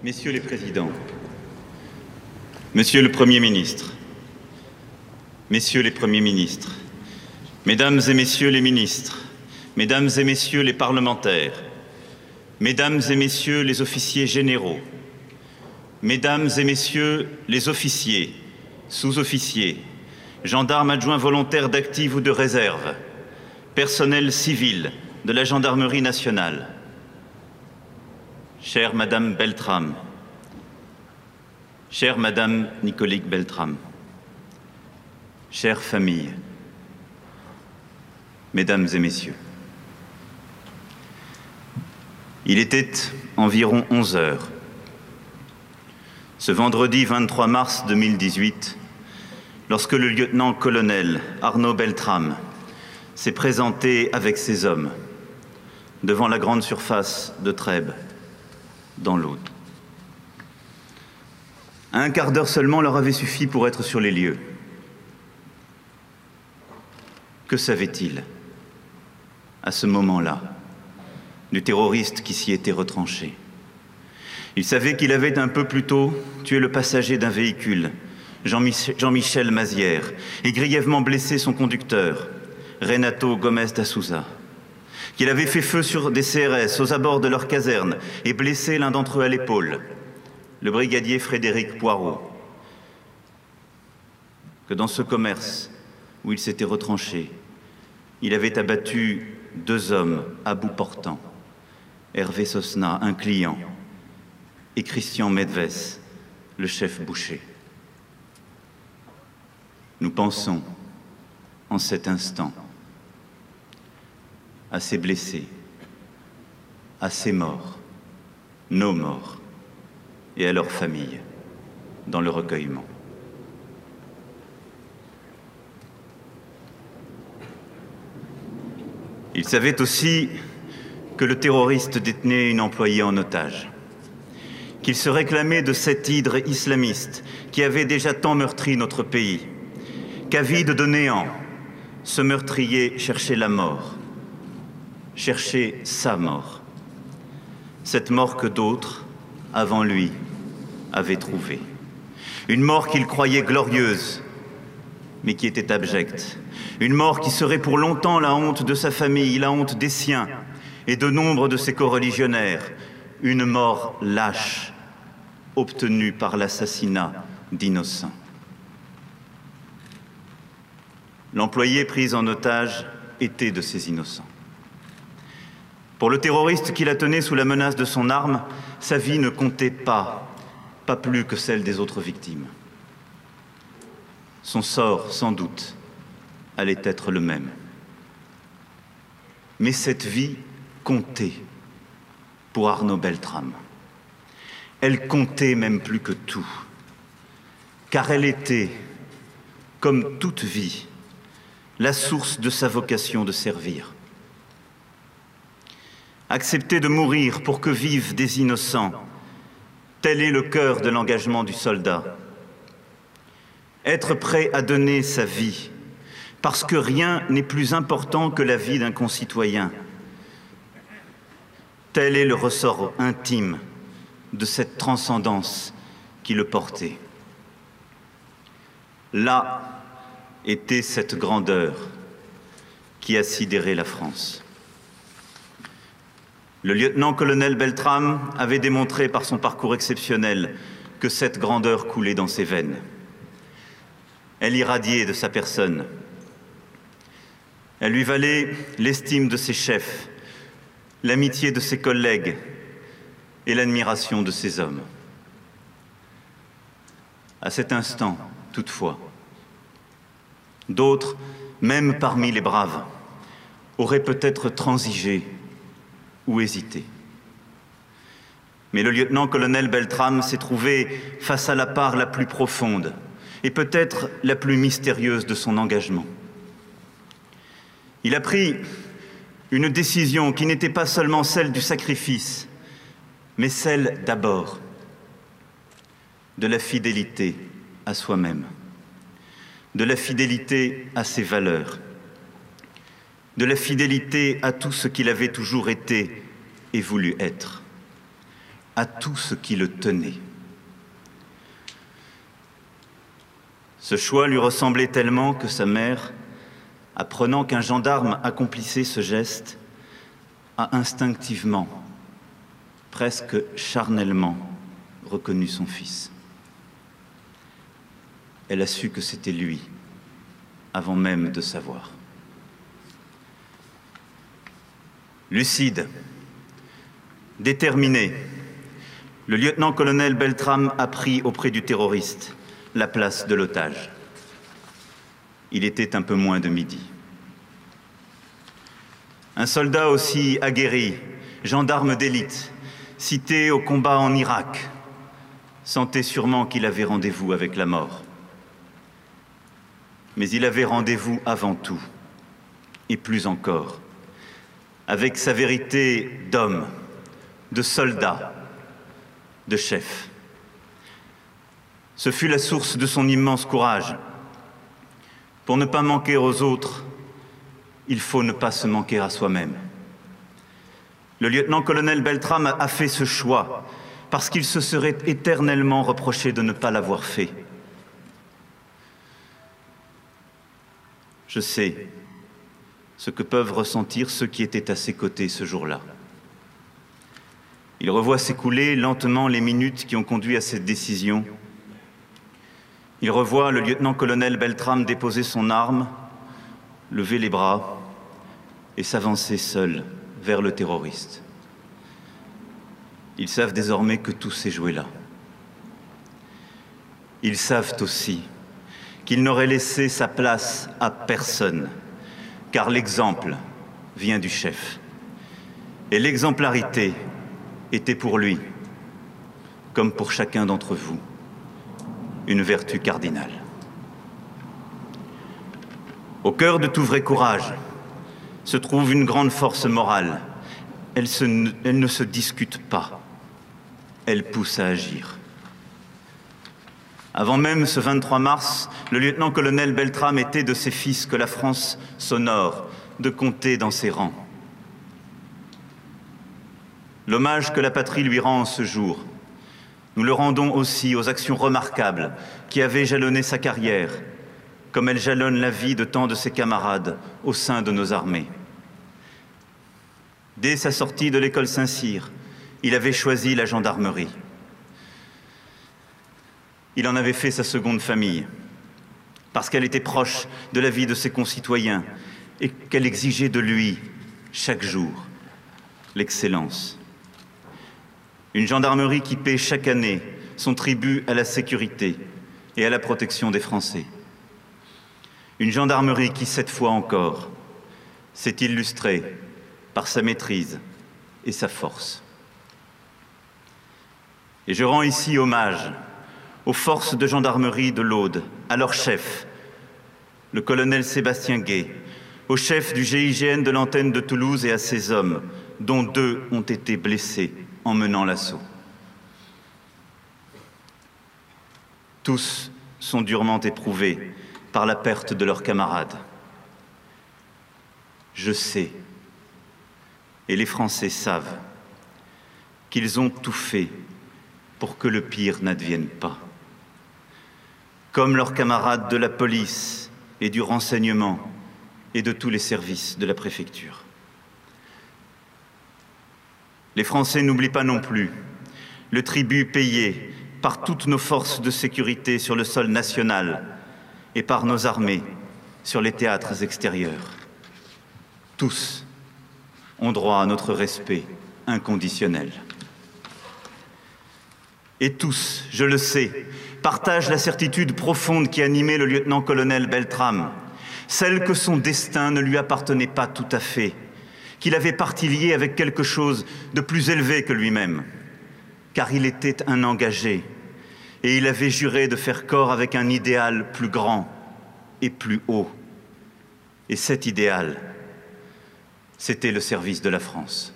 Messieurs les présidents, Monsieur le Premier ministre, Messieurs les Premiers ministres, Mesdames et Messieurs les ministres, Mesdames et Messieurs les parlementaires, Mesdames et Messieurs les officiers généraux, Mesdames et Messieurs les officiers, sous-officiers, gendarmes adjoints volontaires d'active ou de réserve, personnel civil de la gendarmerie nationale, chère Madame Beltrame, chère Madame Nicolique Beltrame, chère famille, Mesdames et Messieurs. Il était environ 11 heures. Ce vendredi 23 mars 2018, lorsque le lieutenant-colonel Arnaud Beltrame s'est présenté avec ses hommes devant la grande surface de Trèbes, dans l'Aude. Un quart d'heure seulement leur avait suffi pour être sur les lieux. Que savait-il, à ce moment-là, du terroriste qui s'y était retranché? Il savait qu'il avait un peu plus tôt tué le passager d'un véhicule, Jean-Michel Mazière, et grièvement blessé son conducteur, Renato Gomes da Souza, qu'il avait fait feu sur des CRS aux abords de leur caserne et blessé l'un d'entre eux à l'épaule, le brigadier Frédéric Poirot, que dans ce commerce où il s'était retranché, il avait abattu 2 hommes à bout portant, Hervé Sosna, un client, et Christian Medves, le chef boucher. Nous pensons, en cet instant, à ces blessés, à ces morts, nos morts, et à leurs familles, dans le recueillement. Il savait aussi que le terroriste détenait une employée en otage, qu'il se réclamait de cette hydre islamiste qui avait déjà tant meurtri notre pays, qu'avide de néant, ce meurtrier cherchait la mort, cherchait sa mort, cette mort que d'autres, avant lui, avaient trouvée. Une mort qu'il croyait glorieuse, mais qui était abjecte. Une mort qui serait pour longtemps la honte de sa famille, la honte des siens et de nombre de ses coreligionnaires. Une mort lâche, obtenue par l'assassinat d'innocents. L'employé pris en otage était de ces innocents. Pour le terroriste qui la tenait sous la menace de son arme, sa vie ne comptait pas plus que celle des autres victimes. Son sort, sans doute, allait être le même. Mais cette vie comptait pour Arnaud Beltrame. Elle comptait même plus que tout, car elle était, comme toute vie, la source de sa vocation de servir. Accepter de mourir pour que vivent des innocents, tel est le cœur de l'engagement du soldat. Être prêt à donner sa vie, parce que rien n'est plus important que la vie d'un concitoyen. Tel est le ressort intime de cette transcendance qui le portait. Là était cette grandeur qui a sidéré la France. Le lieutenant-colonel Beltrame avait démontré par son parcours exceptionnel que cette grandeur coulait dans ses veines. Elle irradiait de sa personne. Elle lui valait l'estime de ses chefs, l'amitié de ses collègues et l'admiration de ses hommes. À cet instant, toutefois, d'autres, même parmi les braves, auraient peut-être transigé ou hésité. Mais le lieutenant-colonel Beltrame s'est trouvé face à la part la plus profonde et peut-être la plus mystérieuse de son engagement. Il a pris une décision qui n'était pas seulement celle du sacrifice, mais celle d'abord de la fidélité à soi-même, de la fidélité à ses valeurs, de la fidélité à tout ce qu'il avait toujours été et voulu être, à tout ce qui le tenait. Ce choix lui ressemblait tellement que sa mère, apprenant qu'un gendarme accomplissait ce geste, a instinctivement, presque charnellement, reconnu son fils. Elle a su que c'était lui, avant même de savoir. Lucide, déterminé, le lieutenant-colonel Beltrame a pris auprès du terroriste la place de l'otage. Il était un peu moins de midi. Un soldat aussi aguerri, gendarme d'élite, cité au combat en Irak, sentait sûrement qu'il avait rendez-vous avec la mort. Mais il avait rendez-vous avant tout, et plus encore, avec sa vérité d'homme, de soldat, de chef. Ce fut la source de son immense courage. Pour ne pas manquer aux autres, il faut ne pas se manquer à soi-même. Le lieutenant-colonel Beltrame a fait ce choix parce qu'il se serait éternellement reproché de ne pas l'avoir fait. Je sais ce que peuvent ressentir ceux qui étaient à ses côtés ce jour-là. Il revoit s'écouler lentement les minutes qui ont conduit à cette décision. Il revoit le lieutenant-colonel Beltrame déposer son arme, lever les bras et s'avancer seul vers le terroriste. Ils savent désormais que tout s'est joué là. Ils savent aussi qu'il n'aurait laissé sa place à personne, car l'exemple vient du chef. Et l'exemplarité était pour lui, comme pour chacun d'entre vous, une vertu cardinale. Au cœur de tout vrai courage se trouve une grande force morale. Elle ne se discute pas, elle pousse à agir. Avant même ce 23 mars, le lieutenant-colonel Beltrame était de ces fils que la France s'honore de compter dans ses rangs. L'hommage que la patrie lui rend en ce jour, nous le rendons aussi aux actions remarquables qui avaient jalonné sa carrière, comme elles jalonnent la vie de tant de ses camarades au sein de nos armées. Dès sa sortie de l'école Saint-Cyr, il avait choisi la gendarmerie. Il en avait fait sa seconde famille, parce qu'elle était proche de la vie de ses concitoyens et qu'elle exigeait de lui, chaque jour, l'excellence. Une gendarmerie qui paie chaque année son tribut à la sécurité et à la protection des Français. Une gendarmerie qui, cette fois encore, s'est illustrée par sa maîtrise et sa force. Et je rends ici hommage aux forces de gendarmerie de l'Aude, à leur chef, le colonel Sébastien Gay, au chef du GIGN de l'antenne de Toulouse et à ses hommes, dont 2 ont été blessés en menant l'assaut. Tous sont durement éprouvés par la perte de leurs camarades. Je sais, et les Français savent, qu'ils ont tout fait pour que le pire n'advienne pas. Comme leurs camarades de la police et du renseignement et de tous les services de la préfecture. Les Français n'oublient pas non plus le tribut payé par toutes nos forces de sécurité sur le sol national et par nos armées sur les théâtres extérieurs. Tous ont droit à notre respect inconditionnel. Et tous, je le sais, partagent la certitude profonde qui animait le lieutenant-colonel Beltrame, celle que son destin ne lui appartenait pas tout à fait, qu'il avait partie liée avec quelque chose de plus élevé que lui-même, car il était un engagé et il avait juré de faire corps avec un idéal plus grand et plus haut. Et cet idéal, c'était le service de la France.